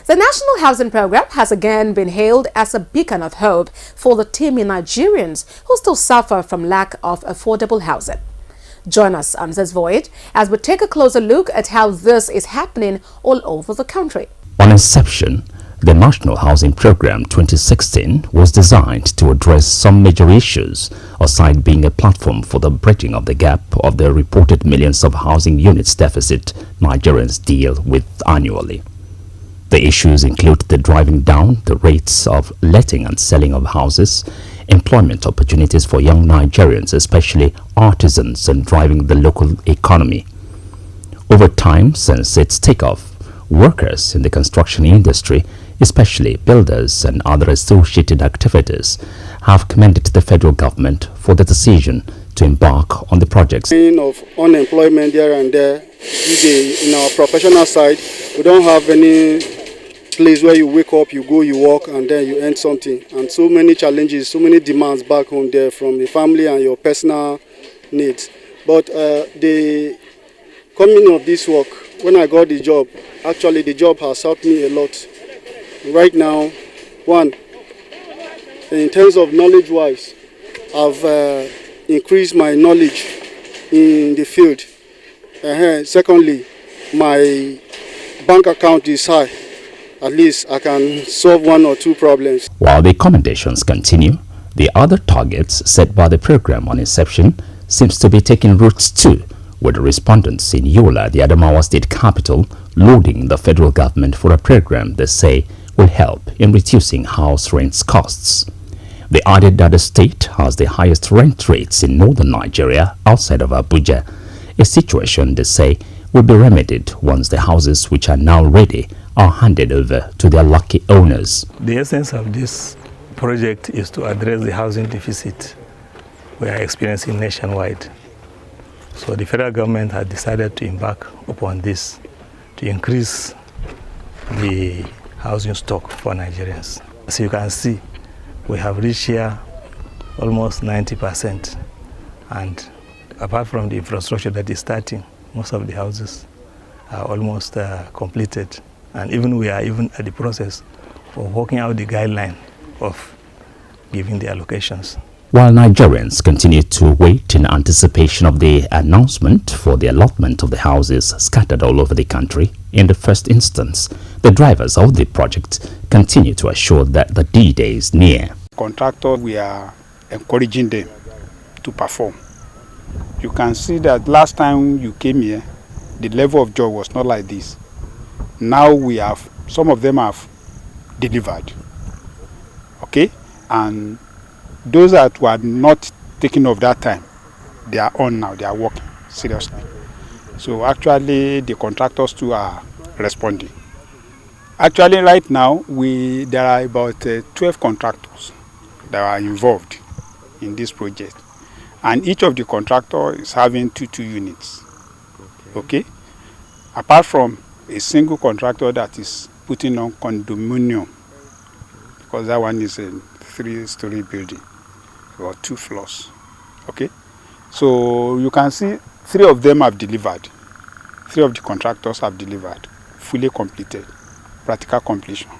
The National Housing Program has again been hailed as a beacon of hope for the teeming Nigerians who still suffer from lack of affordable housing. Join us on this voyage as we take a closer look at how this is happening all over the country. On inception, the National Housing Program 2016 was designed to address some major issues, aside being a platform for the bridging of the gap of the reported millions of housing units deficit Nigerians deal with annually. The issues include the driving down the rates of letting and selling of houses, employment opportunities for young Nigerians, especially artisans, and driving the local economy. Over time, since its takeoff, workers in the construction industry, especially builders and other associated activities, have commended the federal government for the decision to embark on the projects. Of unemployment here and there, in our professional side, we don't have any place where you wake up, you go, you work, and then you earn something. And so many challenges, so many demands back home there from the family and your personal needs. But the coming of this work, when I got the job, actually the job has helped me a lot. Right now, one, in terms of knowledge-wise, I've increased my knowledge in the field. Secondly, my bank account is high. At least I can solve one or two problems. While the commendations continue, the other targets set by the program on inception seems to be taking roots too, with the respondents in Yola, the Adamawa state capital, lauding the federal government for a program they say will help in reducing house rent costs. They added that the state has the highest rent rates in northern Nigeria outside of Abuja, a situation they say will be remedied once the houses which are now ready are handed over to their lucky owners. The essence of this project is to address the housing deficit we are experiencing nationwide. So the federal government has decided to embark upon this to increase the housing stock for Nigerians. As you can see, we have reached here almost 90%, and apart from the infrastructure that is starting, most of the houses are almost completed. And even we are at the process of working out the guideline of giving the allocations. While Nigerians continue to wait in anticipation of the announcement for the allotment of the houses scattered all over the country, in the first instance, the drivers of the project continue to assure that the D-Day is near. Contractors, we are encouraging them to perform. You can see that last time you came here, the level of job was not like this. Now we have, some of them have delivered, okay? And those that were not taking of that time, they are on now, they are working seriously. So actually the contractors too are responding. Actually right now, there are about 12 contractors that are involved in this project. And each of the contractors is having two units, okay? Apart from a single contractor that is putting on condominium, because that one is a 3-story building or 2 floors. Okay, so you can see 3 of them have delivered. 3 of the contractors have delivered, fully completed, practical completion.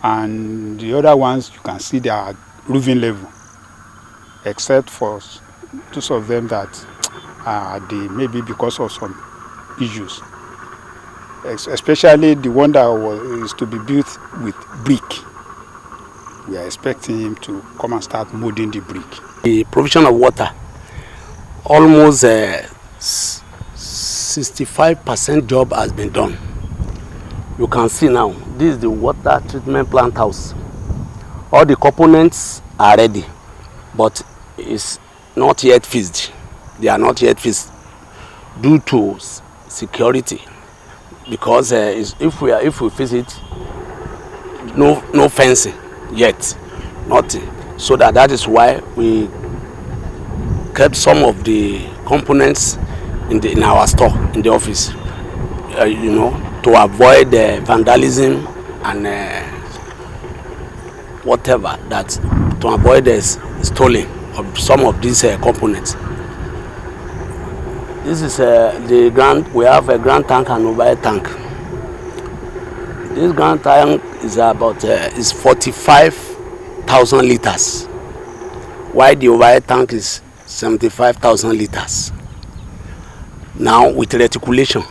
And the other ones, you can see they are roofing level, except for 2 of them that they maybe because of some issues. Especially the one that is to be built with brick. We are expecting him to come and start molding the brick. The provision of water, almost 65% job has been done. You can see now, this is the water treatment plant house. All the components are ready, but it's not yet finished. They are not yet finished due to security. Because if we visit, no fencing yet, nothing. So that is why we kept some of the components in our store in the office, to avoid vandalism and whatever, that to avoid the stealing of some of these components. This is the grand. We have a grand tank and mobile tank. This ground tank is about is 45,000 liters, while the overhead tank is 75,000 liters. Now with reticulation,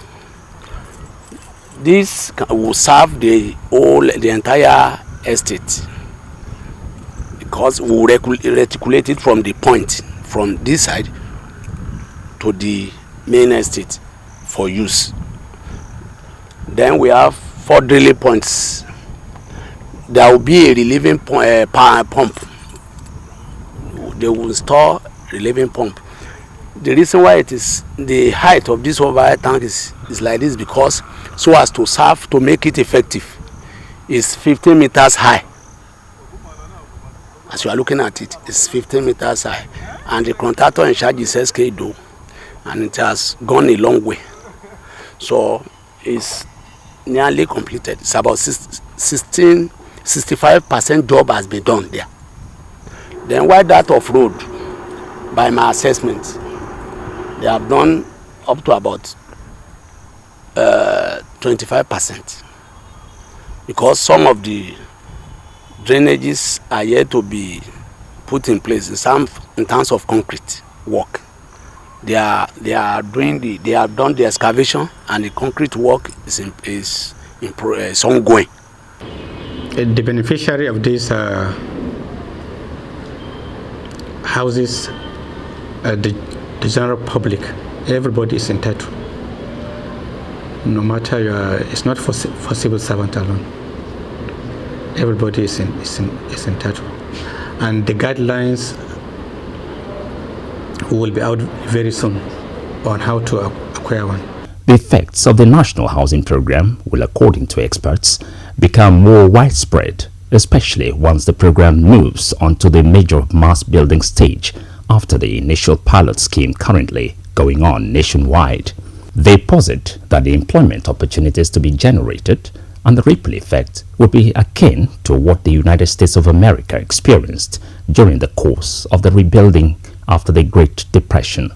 this will serve the entire estate, because we will reticulate it from the point from this side to the main estate for use. Then we have 4 drilling points. There will be a relieving pump. They will install relieving pump. The reason why it is the height of this overhead tank is like this, because so as to serve to make it effective is 15 meters high. As you are looking at it, it's 15 meters high, and the contractor in charge is SK Do, and it has gone a long way. So it's nearly completed. It's about 65% job has been done there. Then while that off road, by my assessment, they have done up to about 25%, because some of the drainages are yet to be put in place in terms of concrete work. They have done the excavation, and the concrete work is ongoing. The beneficiary of these houses, the general public, everybody is entitled. No matter it's not for civil servant alone. Everybody is entitled, and the guidelines will be out very soon on how to acquire one. The effects of the National Housing Program will, according to experts, become more widespread, especially once the program moves onto the major mass building stage after the initial pilot scheme currently going on nationwide. They posit that the employment opportunities to be generated and the ripple effect would be akin to what the United States of America experienced during the course of the rebuilding after the Great Depression.